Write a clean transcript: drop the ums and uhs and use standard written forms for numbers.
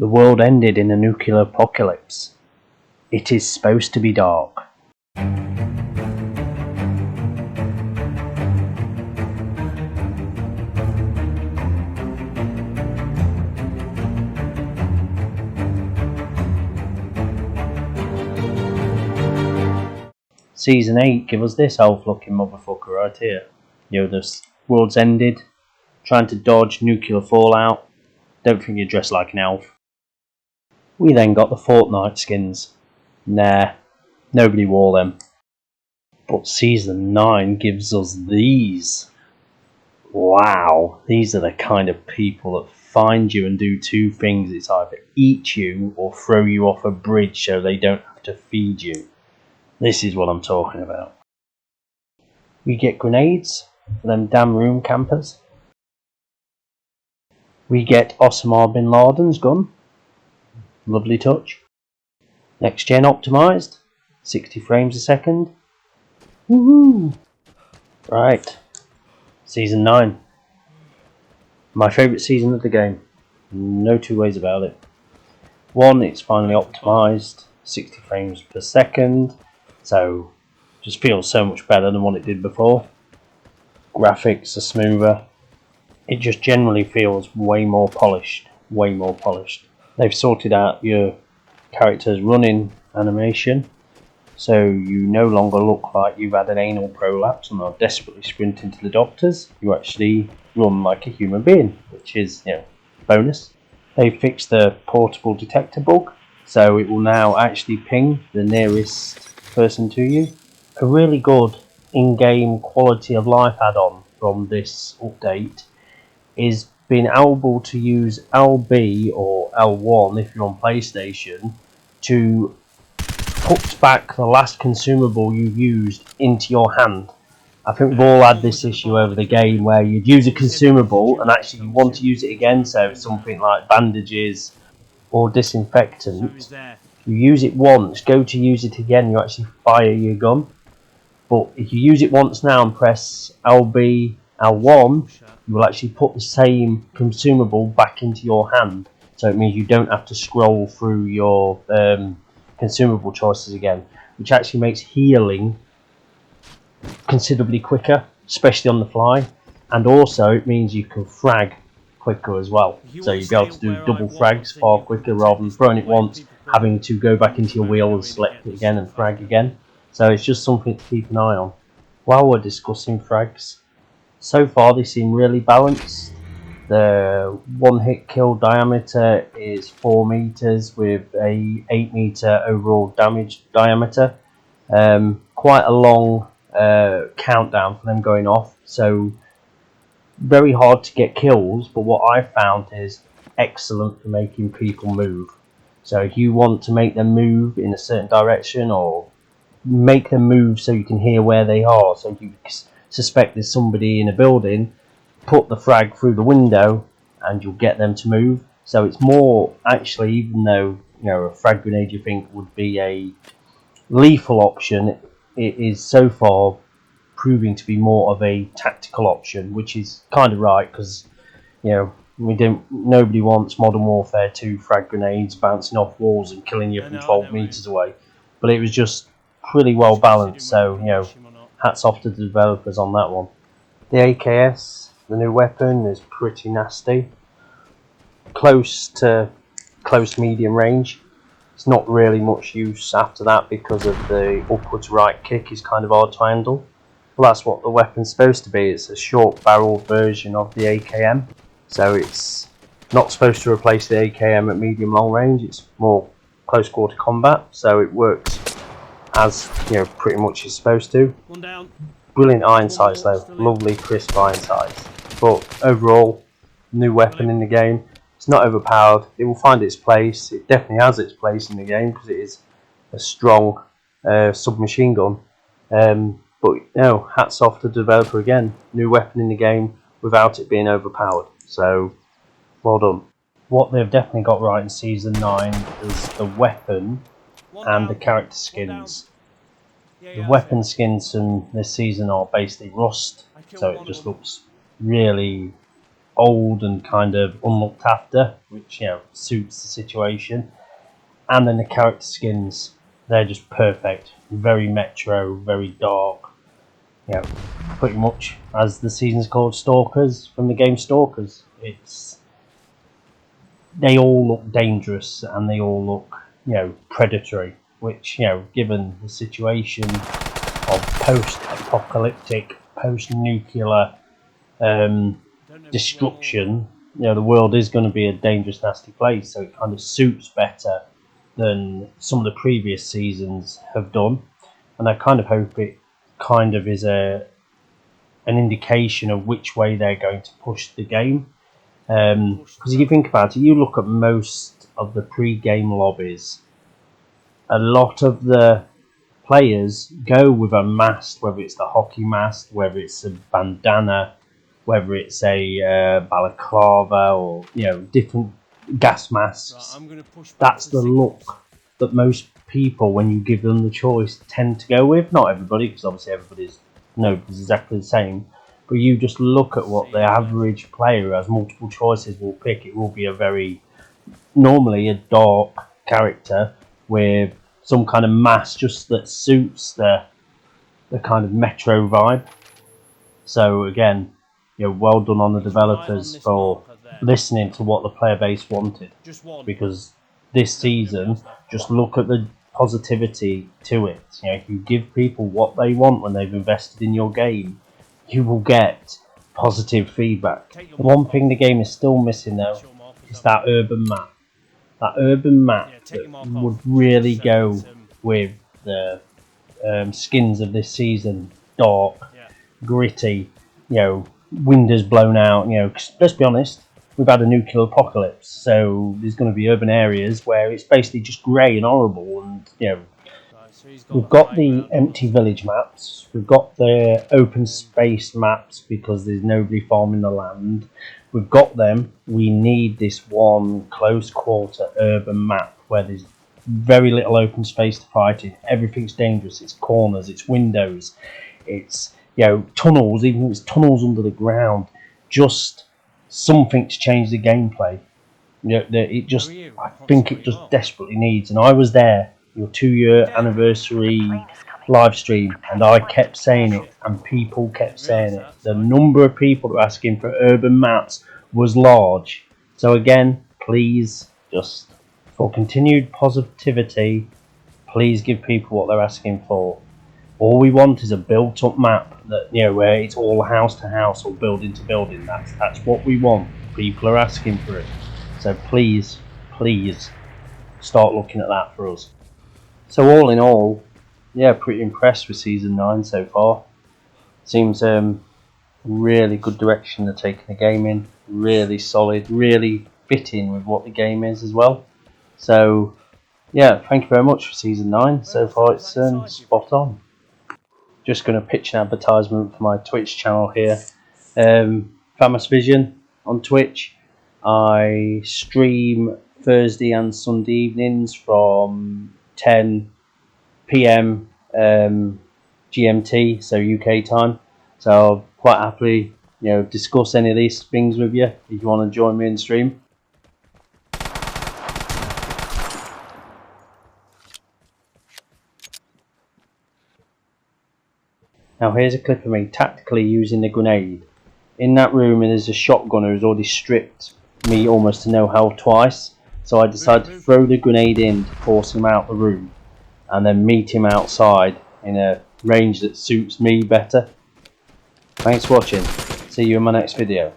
The world ended in a nuclear apocalypse. It is supposed to be dark. Season 8 give us this elf-looking motherfucker right here. You know, the world's ended, trying to dodge nuclear fallout. Don't think you're dressed like an elf. We then got the Fortnite skins. Nah, nobody wore them. But Season 9 gives us these. Wow, these are the kind of people that find you and do two things. It's either eat you or throw you off a bridge so they don't have to feed you. This is what I'm talking about. We get grenades for them damn room campers. We get Osama bin Laden's gun. Lovely touch. Next gen optimised. 60 frames a second. Woohoo! Right. Season 9. My favourite season of the game. No two ways about it. One, it's finally optimised. 60 frames per second. So, just feels so much better than what it did before. Graphics are smoother. It just generally feels way more polished. Way more polished. They've sorted out your character's running animation, so you no longer look like you've had an anal prolapse and are desperately sprinting to the doctors. You actually run like a human being, which is, you know, bonus. They fixed the portable detector bug, so it will now actually ping the nearest person to you. A really good in-game quality of life add-on from this update is being able to use LB or L1 if you're on PlayStation to put back the last consumable you've used into your hand. I think we've all had this issue over the game where you'd use a consumable and actually you want to use it again, so something like bandages or disinfectant. You use it once, go to use it again, you actually fire your gun. But if you use it once now and press LB, L1, you will actually put the same consumable back into your hand. So it means you don't have to scroll through your consumable choices again, which actually makes healing considerably quicker, especially on the fly. And also it means you can frag quicker as well. So you'll be able to do double frags far quicker rather than throwing it once, having to go back into your wheel and select it again and frag again. So it's just something to keep an eye on. While we're discussing frags, so far they seem really balanced. The one hit kill diameter is 4 meters with a 8 meter overall damage diameter. Quite a long countdown for them going off, so very hard to get kills, but what I found is excellent for making people move. So if you want to make them move in a certain direction or make them move so you can hear where they are, so if you suspect there's somebody in a building, put the frag through the window and you'll get them to move. So it's more actually, even though, you know, a frag grenade you think would be a lethal option, it is so far proving to be more of a tactical option, which is kind of right, because, you know, nobody wants Modern Warfare 2 frag grenades bouncing off walls and killing you from 12 meters away. But it was just pretty well balanced, so, you know, hats off to the developers on that one. The AKS, the new weapon, is pretty nasty. Close medium range. It's not really much use after that because of the upwards right kick is kind of hard to handle. Well, that's what the weapon's supposed to be. It's a short barreled version of the AKM. So it's not supposed to replace the AKM at medium long range. It's more close quarter combat. So it works as, you know, pretty much it's supposed to. One down. Brilliant iron sights though. Lovely crisp iron sights. But overall, new weapon in the game. It's not overpowered. It will find its place. It definitely has its place in the game because it is a strong submachine gun. But no, hats off to the developer again. New weapon in the game without it being overpowered. So, well done. What they've definitely got right in Season 9 is the weapon and the character skins. The weapon skins from this season are basically rust, so it just looks really old and kind of unlooked after, which, you know, suits the situation. And then the character skins, they're just perfect. Very metro, very dark. You know, pretty much as the season's called, Stalkers from the game Stalkers. They all look dangerous and they all look, you know, predatory. Which, you know, given the situation of post-apocalyptic, post-nuclear destruction, you know, the world is going to be a dangerous, nasty place. So it kind of suits better than some of the previous seasons have done, and I kind of hope it kind of is an indication of which way they're going to push the game. Because if you think about it, you look at most of the pre-game lobbies, a lot of the players go with a mast, whether it's the hockey mast, whether it's a bandana, whether it's a balaclava, or, you know, different gas masks. That's the look that most people, when you give them the choice, tend to go with. Not everybody, because obviously nobody's exactly the same. But you just look at what the average player who has multiple choices will pick. It will be normally a dark character with some kind of mask just that suits the kind of metro vibe. So again, you know, well done on the developers for listening to what the player base wanted, because this season, just look at the positivity to it. You know, if you give people what they want when they've invested in your game, you will get positive feedback. The one thing the game is still missing though is that urban map. That urban map that would really go with the skins of this season. Dark, gritty, you know, windows blown out, you know, 'cause let's be honest, we've had a nuclear apocalypse, so there's going to be urban areas where it's basically just grey and horrible, and, you know, we've got the empty village maps, we've got the open space maps because there's nobody farming the land, we've got them. We need this one close quarter urban map where there's very little open space to fight in, everything's dangerous, it's corners, it's windows, it's, you know, tunnels, even if it's tunnels under the ground, just something to change the gameplay. You know, I think it just desperately needs. And I was there, your 2-year anniversary live stream, and I kept saying it, and people kept saying it. The number of people that were asking for urban maps was large. So again, please, just for continued positivity, please give people what they're asking for. All we want is a built-up map that, you know, where it's all house to house or building to building. That's what we want. People are asking for it. So please start looking at that for us. So all in all, yeah, pretty impressed with season 9 so far. Seems really good direction they're taking the game in. Really solid, really fitting with what the game is as well. So yeah, thank you very much for season 9. So far it's spot on. Just going to pitch an advertisement for my Twitch channel here. Famous Vision on Twitch. I stream Thursday and Sunday evenings from 10 PM GMT, so UK time. So I'll quite happily, you know, discuss any of these things with you if you want to join me in stream. Now here's a clip of me tactically using the grenade. In that room there's a shotgunner who's already stripped me almost to no health twice, so I decided to throw the grenade in to force him out the room, and then meet him outside in a range that suits me better. Thanks for watching, see you in my next video.